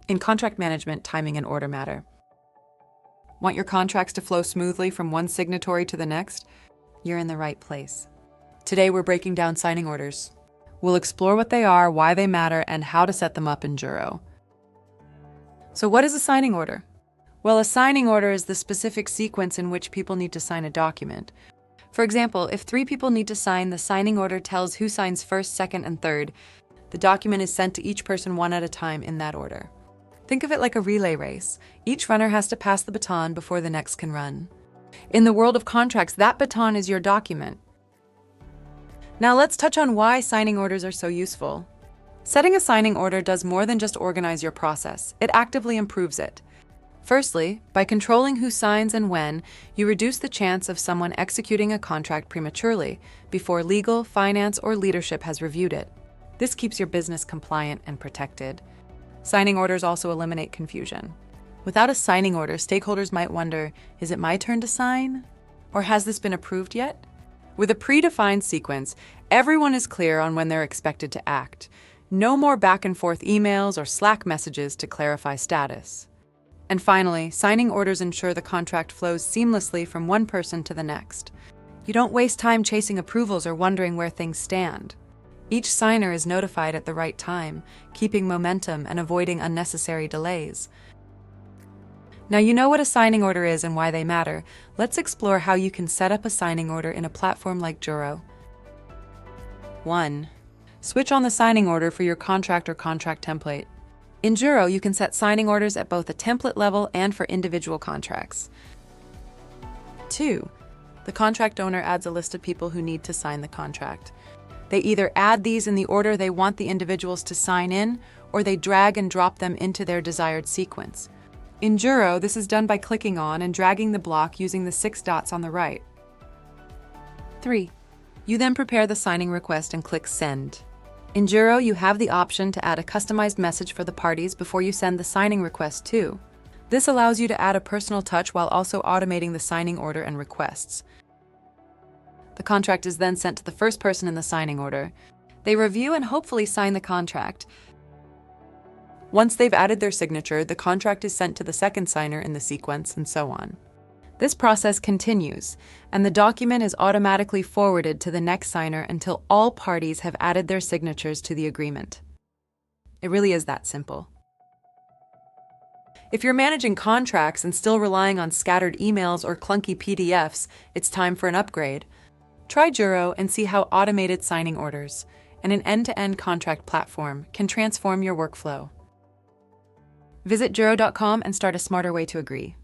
In contract management, timing and order matter. Want your contracts to flow smoothly from one signatory to the next? You're in the right place. Today, we're breaking down signing orders. We'll explore what they are, why they matter, and how to set them up in Juro. So what is a signing order? Well, a signing order is the specific sequence in which people need to sign a document. For example, if 3 people need to sign, the signing order tells who signs first, second, and third. The document is sent to each person one at a time in that order. Think of it like a relay race. Each runner has to pass the baton before the next can run. In the world of contracts, that baton is your document. Now let's touch on why signing orders are so useful. Setting a signing order does more than just organize your process. It actively improves it. Firstly, by controlling who signs and when, you reduce the chance of someone executing a contract prematurely before legal, finance, or leadership has reviewed it. This keeps your business compliant and protected. Signing orders also eliminate confusion. Without a signing order, stakeholders might wonder, is it my turn to sign? Or has this been approved yet? With a predefined sequence, everyone is clear on when they're expected to act. No more back and forth emails or Slack messages to clarify status. And finally, signing orders ensure the contract flows seamlessly from one person to the next. You don't waste time chasing approvals or wondering where things stand. Each signer is notified at the right time, keeping momentum and avoiding unnecessary delays. Now you know what a signing order is and why they matter. Let's explore how you can set up a signing order in a platform like Juro. 1. Switch on the signing order for your contract or contract template. In Juro, you can set signing orders at both a template level and for individual contracts. 2. The contract owner adds a list of people who need to sign the contract. They either add these in the order they want the individuals to sign in, or they drag and drop them into their desired sequence. In Juro, this is done by clicking on and dragging the block using the 6 dots on the right. 3. You then prepare the signing request and click Send. In Juro, you have the option to add a customized message for the parties before you send the signing request too. This allows you to add a personal touch while also automating the signing order and requests. The contract is then sent to the first person in the signing order. They review and hopefully sign the contract. Once they've added their signature, the contract is sent to the second signer in the sequence, and so on. This process continues, and the document is automatically forwarded to the next signer until all parties have added their signatures to the agreement. It really is that simple. If you're managing contracts and still relying on scattered emails or clunky PDFs, it's time for an upgrade. Try Juro and see how automated signing orders and an end-to-end contract platform can transform your workflow. Visit Juro.com and start a smarter way to agree.